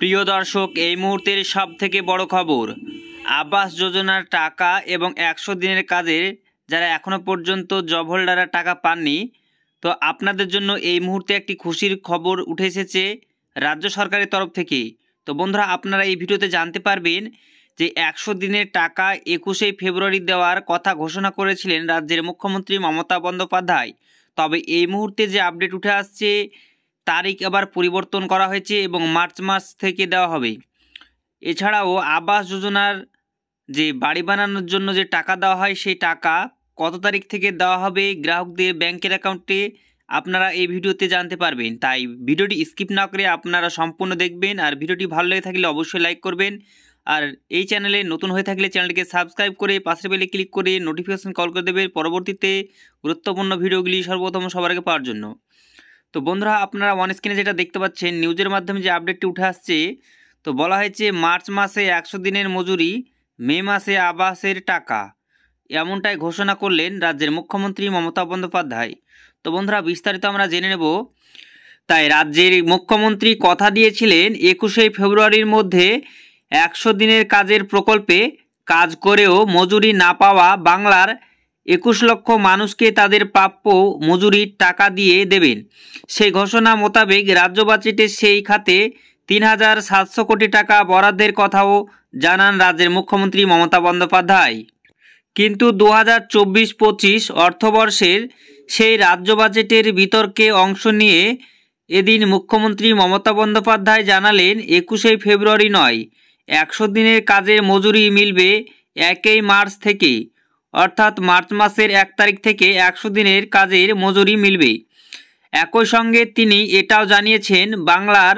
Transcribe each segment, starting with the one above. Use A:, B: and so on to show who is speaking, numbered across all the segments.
A: প্রিয় দর্শক, এই মুহূর্তের সবথেকে বড় খবর, আবাস যোজনার টাকা এবং 100 দিনের কাজের যারা এখনও পর্যন্ত জব হোল্ডাররা টাকা পাননি, তো আপনাদের জন্য এই মুহূর্তে একটি খুশির খবর উঠে এসেছে রাজ্য সরকারের তরফ থেকে। তো বন্ধুরা, আপনারা এই ভিডিওতে জানতে পারবেন যে 100 দিনের টাকা 21শে ফেব্রুয়ারি দেওয়ার কথা ঘোষণা করেছিলেন রাজ্যের মুখ্যমন্ত্রী মমতা বন্দ্যোপাধ্যায়। তবে এই মুহূর্তে যে আপডেট উঠে আসছে, তারিখ আবার পরিবর্তন করা হয়েছে এবং মার্চ মাস থেকে দেওয়া হবে। এছাড়াও আবাস যোজনার যে বাড়ি বানানোর জন্য যে টাকা দেওয়া হয়, সেই টাকা কত তারিখ থেকে দেওয়া হবে গ্রাহকদের ব্যাংকের অ্যাকাউন্টে, আপনারা এই ভিডিওতে জানতে পারবেন। তাই ভিডিওটি স্কিপ না করে আপনারা সম্পূর্ণ দেখবেন। আর ভিডিওটি ভালো লেগে থাকলে অবশ্যই লাইক করবেন। আর এই চ্যানেলে নতুন হয়ে থাকলে চ্যানেলটিকে সাবস্ক্রাইব করে পাশের বেলে ক্লিক করে নোটিফিকেশন কল করে দেবেন পরবর্তীতে গুরুত্বপূর্ণ ভিডিওগুলি সর্বপ্রথম সবার আগে পাওয়ার জন্য। তো বন্ধুরা, আপনারা অন স্ক্রিনে যেটা দেখতে পাচ্ছেন, নিউজের মাধ্যমে যে আপডেটটি উঠে আসছে, তো বলা হয়েছে মার্চ মাসে 100 দিনের মজুরি, মে মাসে আবাসের টাকা, এমনটাই ঘোষণা করলেন রাজ্যের মুখ্যমন্ত্রী মমতা বন্দ্যোপাধ্যায়। তো বন্ধুরা, বিস্তারিত আমরা জেনে নেব। তাই রাজ্যের মুখ্যমন্ত্রী কথা দিয়েছিলেন 21শে ফেব্রুয়ারির মধ্যে 100 দিনের কাজের প্রকল্পে কাজ করেও মজুরি না পাওয়া বাংলার 21 লক্ষ মানুষকে তাদের প্রাপ্য মজুরির টাকা দিয়ে দেবেন। সেই ঘোষণা মোতাবেক রাজ্য বাজেটে সেই খাতে 3,700 কোটি টাকা বরাদ্দের কথাও জানান রাজ্যের মুখ্যমন্ত্রী মমতা বন্দ্যোপাধ্যায়। কিন্তু 2024-25 অর্থবর্ষের সেই রাজ্য বাজেটের বিতর্কে অংশ নিয়ে এদিন মুখ্যমন্ত্রী মমতা বন্দ্যোপাধ্যায় জানালেন, 21শে ফেব্রুয়ারি নয়, 100 দিনের কাজের মজুরি মিলবে 1 মার্চ থেকে, অর্থাৎ মার্চ মাসের 1 তারিখ থেকে 100 দিনের কাজের মজুরি মিলবে। একই সঙ্গে তিনি এটাও জানিয়েছেন, বাংলার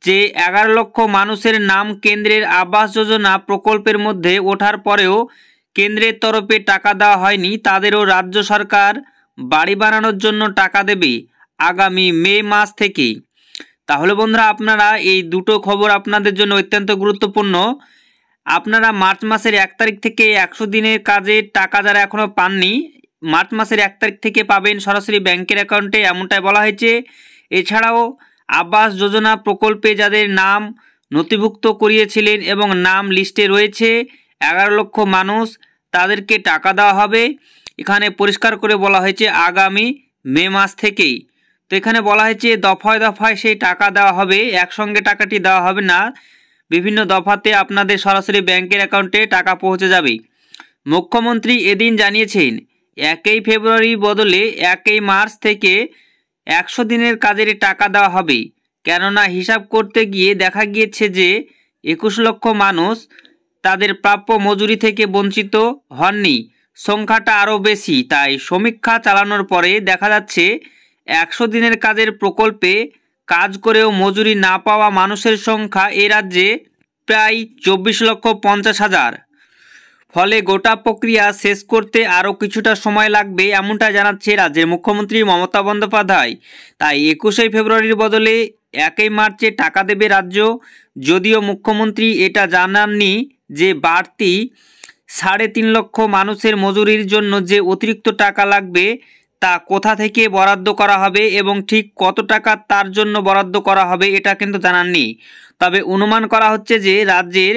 A: যে 11 লক্ষ মানুষের নাম কেন্দ্রের আবাস যোজনা প্রকল্পের মধ্যে ওঠার পরেও কেন্দ্রের তরফে টাকা দেওয়া হয়নি, তাদেরও রাজ্য সরকার বাড়ি বানানোর জন্য টাকা দেবে আগামী মে মাস থেকে। তাহলে বন্ধুরা, আপনারা এই দুটো খবর আপনাদের জন্য অত্যন্ত গুরুত্বপূর্ণ। আপনারা মার্চ মাসের 1 তারিখ থেকে 100 দিনের কাজের টাকা যারা এখনও পাননি, মার্চ মাসের 1 তারিখ থেকে পাবেন সরাসরি ব্যাংকের অ্যাকাউন্টে, এমনটাই বলা হয়েছে। এছাড়াও আবাস যোজনা প্রকল্পে যাদের নাম নথিভুক্ত করিয়েছিলেন এবং নাম লিস্টে রয়েছে 11 লক্ষ মানুষ, তাদেরকে টাকা দেওয়া হবে। এখানে পরিষ্কার করে বলা হয়েছে আগামী মে মাস থেকেই। তো এখানে বলা হয়েছে দফায় দফায় সেই টাকা দেওয়া হবে, একসঙ্গে টাকাটি দেওয়া হবে না, বিভিন্ন দফাতে আপনাদের সরাসরি ব্যাংকের অ্যাকাউন্টে টাকা পৌঁছে যাবে। মুখ্যমন্ত্রী এদিন জানিয়েছেন 1 ফেব্রুয়ারির বদলে 1 মার্চ থেকে 100 দিনের কাজের টাকা দেওয়া হবে। কেননা হিসাব করতে গিয়ে দেখা গিয়েছে যে 21 লক্ষ মানুষ তাদের প্রাপ্য মজুরি থেকে বঞ্চিত হননি, সংখ্যাটা আরও বেশি। তাই সমীক্ষা চালানোর পরে দেখা যাচ্ছে 100 দিনের কাজের প্রকল্পে কাজ করেও মজুরি না পাওয়া মানুষের সংখ্যা এ রাজ্যে প্রায় 24,50,000। ফলে গোটা প্রক্রিয়া শেষ করতে আরও কিছুটা সময় লাগবে, এমনটা জানাচ্ছে রাজ্যের মুখ্যমন্ত্রী মমতা বন্দ্যোপাধ্যায়। তাই 21শে ফেব্রুয়ারির বদলে 1 মার্চে টাকা দেবে রাজ্য। যদিও মুখ্যমন্ত্রী এটা জানাননি যে বাড়তি 3.5 লক্ষ মানুষের মজুরির জন্য যে অতিরিক্ত টাকা লাগবে তা কোথা থেকে বরাদ্দ করা হবে এবং ঠিক কত টাকা তার জন্য বরাদ্দ করা হবে, এটা কিন্তু জানাননি। তবে অনুমান করা হচ্ছে যে রাজ্যের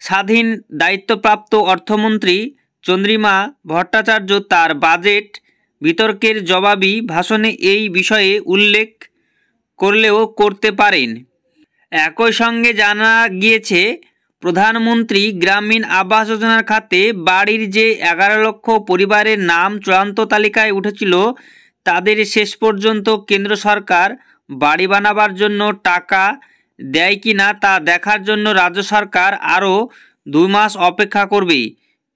A: স্বাধীন দায়িত্বপ্রাপ্ত অর্থমন্ত্রী চন্দ্রিমা ভট্টাচার্য তার বাজেট বিতর্কের জবাবি ভাষণে এই বিষয়ে উল্লেখ করলেও করতে পারেন। একই সঙ্গে জানা গিয়েছে, প্রধানমন্ত্রী গ্রামীণ আবাস যোজনার খাতে বাড়ির যে 11 লক্ষ পরিবারের নাম চূড়ান্ত তালিকায় উঠেছিল, তাদের শেষ পর্যন্ত কেন্দ্র সরকার বাড়ি বানাবার জন্য টাকা দেয় কি না তা দেখার জন্য রাজ্য সরকার আরও 2 মাস অপেক্ষা করবে।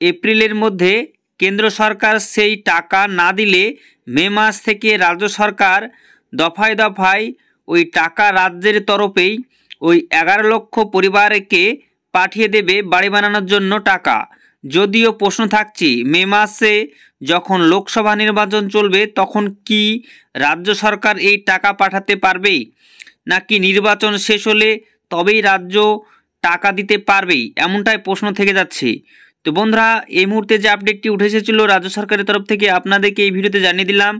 A: এপ্রিলের মধ্যে কেন্দ্র সরকার সেই টাকা না দিলে মে মাস থেকে রাজ্য সরকার দফায় দফায় ওই টাকা রাজ্যের তরফেই ওই 11 লক্ষ পরিবারকে পাঠিয়ে দেবে বাড়ি বানানোর জন্য টাকা। যদিও প্রশ্ন থাকছে, মে মাসে যখন লোকসভা নির্বাচন চলবে তখন কি রাজ্য সরকার এই টাকা পাঠাতে পারবে, নাকি নির্বাচন শেষ হলে তবেই রাজ্য টাকা দিতে পারবে, এমনটাই প্রশ্ন থেকে যাচ্ছে। তো বন্ধুরা, এই মুহূর্তে যে আপডেটটি উঠে এসেছিল রাজ্য সরকারের তরফ থেকে, আপনাদেরকে এই ভিডিওতে জানিয়ে দিলাম।